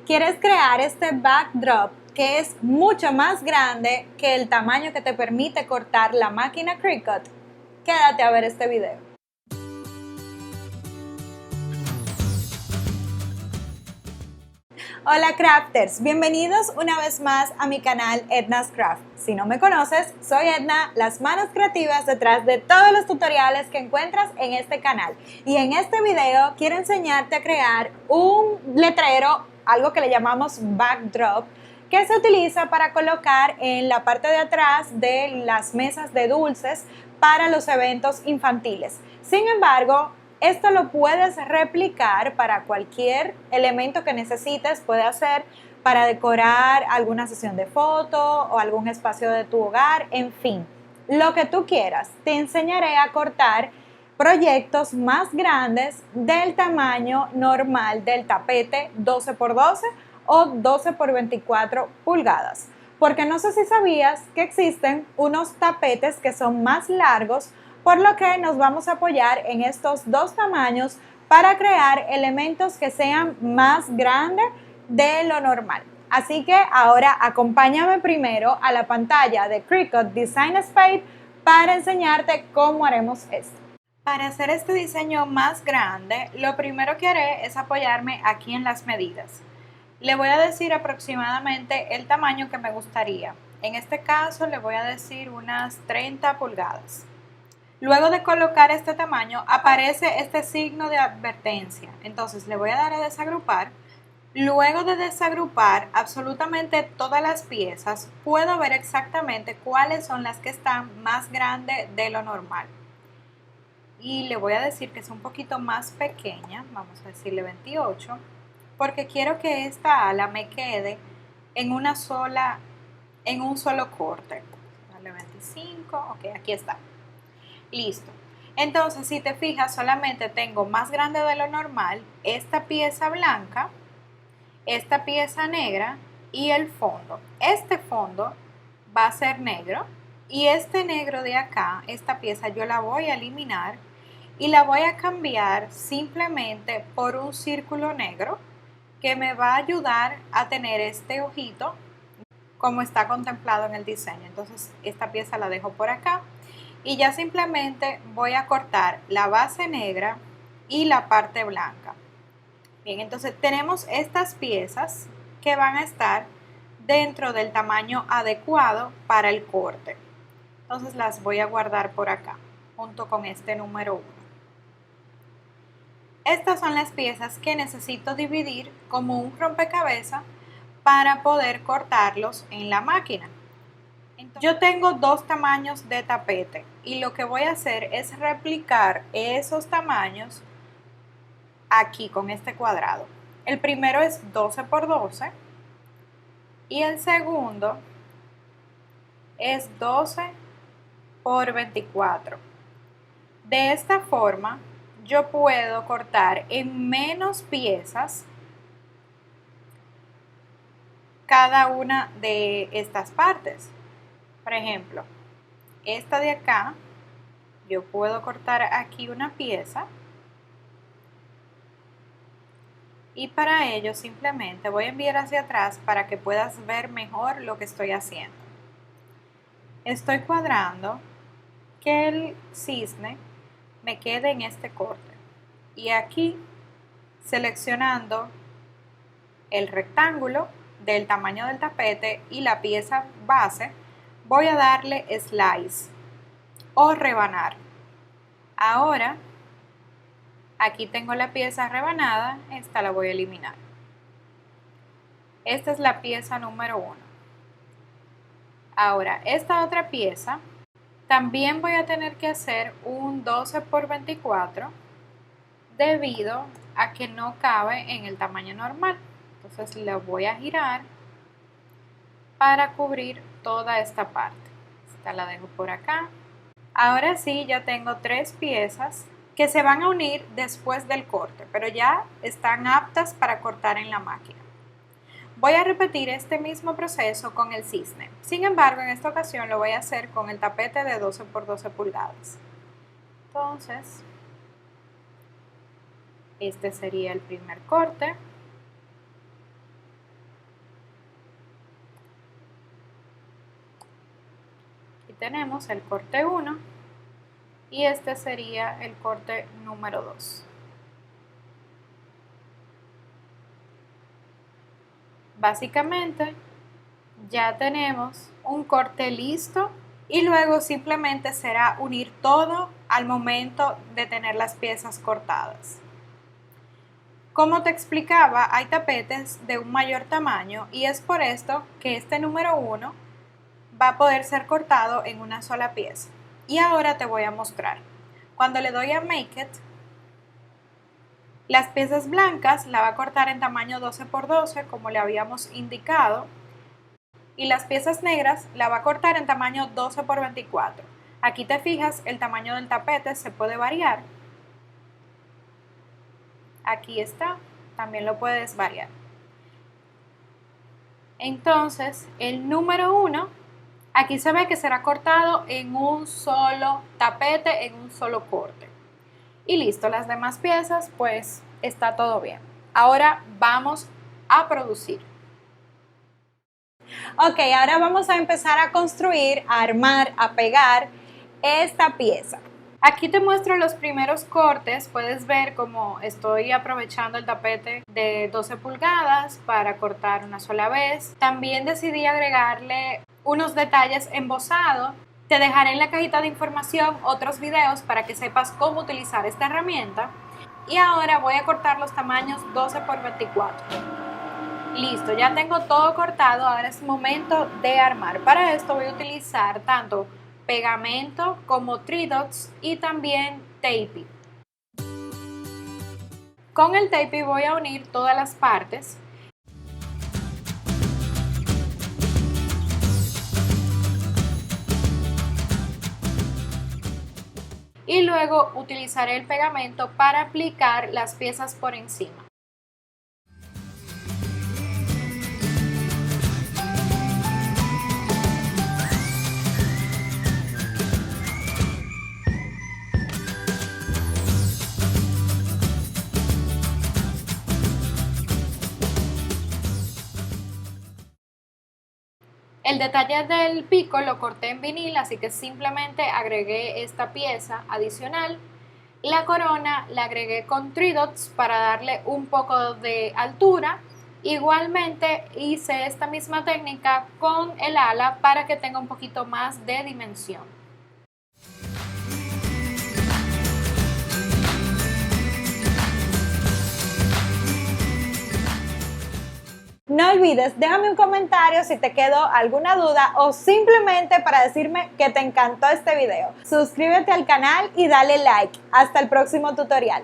¿Quieres crear este backdrop que es mucho más grande que el tamaño que te permite cortar la máquina Cricut? Quédate a ver este video. Hola crafters, bienvenidos una vez más a mi canal Edna's Craft. Si no me conoces, soy Edna, las manos creativas detrás de todos los tutoriales que encuentras en este canal. Y en este video quiero enseñarte a crear un letrero, algo que le llamamos backdrop, que se utiliza para colocar en la parte de atrás de las mesas de dulces para los eventos infantiles. Sin embargo, esto lo puedes replicar para cualquier elemento que necesites, puede ser para decorar alguna sesión de foto o algún espacio de tu hogar, en fin, lo que tú quieras. Te enseñaré a cortar proyectos más grandes del tamaño normal del tapete 12x12 o 12x24 pulgadas. Porque no sé si sabías que existen unos tapetes que son más largos, por lo que nos vamos a apoyar en estos dos tamaños para crear elementos que sean más grandes de lo normal. Así que ahora acompáñame primero a la pantalla de Cricut Design Spade para enseñarte cómo haremos esto. Para hacer este diseño más grande, lo primero que haré es apoyarme aquí en las medidas. Le voy a decir aproximadamente el tamaño que me gustaría. En este caso le voy a decir unas 30 pulgadas. Luego de colocar este tamaño aparece este signo de advertencia. Entonces le voy a dar a desagrupar. Luego de desagrupar absolutamente todas las piezas, puedo ver exactamente cuáles son las que están más grandes de lo normal. Y le voy a decir que es un poquito más pequeña, vamos a decirle 28, porque quiero que esta ala me quede en un solo corte. Dale 25, ok, aquí está. Listo. Entonces, si te fijas, solamente tengo más grande de lo normal esta pieza blanca, esta pieza negra y el fondo. Este fondo va a ser negro y este negro de acá, esta pieza yo la voy a eliminar y la voy a cambiar simplemente por un círculo negro que me va a ayudar a tener este ojito como está contemplado en el diseño. Entonces, esta pieza la dejo por acá. Y ya simplemente voy a cortar la base negra y la parte blanca. Bien, entonces tenemos estas piezas que van a estar dentro del tamaño adecuado para el corte. Entonces las voy a guardar por acá, junto con este número 1. Estas son las piezas que necesito dividir como un rompecabezas para poder cortarlos en la máquina. Yo tengo dos tamaños de tapete y lo que voy a hacer es replicar esos tamaños aquí con este cuadrado. El primero es 12x12 y el segundo es 12x24. De esta forma yo puedo cortar en menos piezas cada una de estas partes. Por ejemplo, esta de acá, yo puedo cortar aquí una pieza y para ello simplemente voy a enviar hacia atrás para que puedas ver mejor lo que estoy haciendo. Estoy cuadrando que el cisne me quede en este corte y aquí seleccionando el rectángulo del tamaño del tapete y la pieza base, voy a darle slice o rebanar. Ahora, aquí tengo la pieza rebanada, esta la voy a eliminar. Esta es la pieza número 1. Ahora, esta otra pieza, también voy a tener que hacer un 12x24 debido a que no cabe en el tamaño normal. Entonces, lo voy a girar para cubrir toda esta parte. Esta la dejo por acá. Ahora sí, ya tengo 3 piezas que se van a unir después del corte, pero ya están aptas para cortar en la máquina. Voy a repetir este mismo proceso con el cisne. Sin embargo, en esta ocasión lo voy a hacer con el tapete de 12x12 pulgadas. Entonces, este sería el primer corte. tenemos el corte 1 y este sería el corte número 2. Básicamente ya tenemos un corte listo y luego simplemente será unir todo al momento de tener las piezas cortadas. Como te explicaba, hay tapetes de un mayor tamaño y es por esto que este número 1 va a poder ser cortado en una sola pieza. Y ahora te voy a mostrar. Cuando le doy a Make It, las piezas blancas la va a cortar en tamaño 12×12 como le habíamos indicado y las piezas negras la va a cortar en tamaño 12×24. Aquí te fijas, el tamaño del tapete se puede variar. Aquí está, también lo puedes variar. Entonces, el número 1, aquí se ve que será cortado en un solo tapete, en un solo corte. Y listo, las demás piezas, pues está todo bien. Ahora vamos a producir. Ok, ahora vamos a empezar a construir, a armar, a pegar esta pieza. Aquí te muestro los primeros cortes, puedes ver cómo estoy aprovechando el tapete de 12 pulgadas para cortar una sola vez. También decidí agregarle unos detalles embosados. Te dejaré en la cajita de información otros videos para que sepas cómo utilizar esta herramienta. Y ahora voy a cortar los tamaños 12×24. Listo, ya tengo todo cortado, ahora es momento de armar. Para esto voy a utilizar tanto pegamento como 3-dots y también tape. Con el tape voy a unir todas las partes. Y luego utilizaré el pegamento para aplicar las piezas por encima. El detalle del pico lo corté en vinil, así que simplemente agregué esta pieza adicional. La corona la agregué con 3-dots para darle un poco de altura. Igualmente hice esta misma técnica con el ala para que tenga un poquito más de dimensión. No olvides, déjame un comentario si te quedó alguna duda o simplemente para decirme que te encantó este video. Suscríbete al canal y dale like. Hasta el próximo tutorial.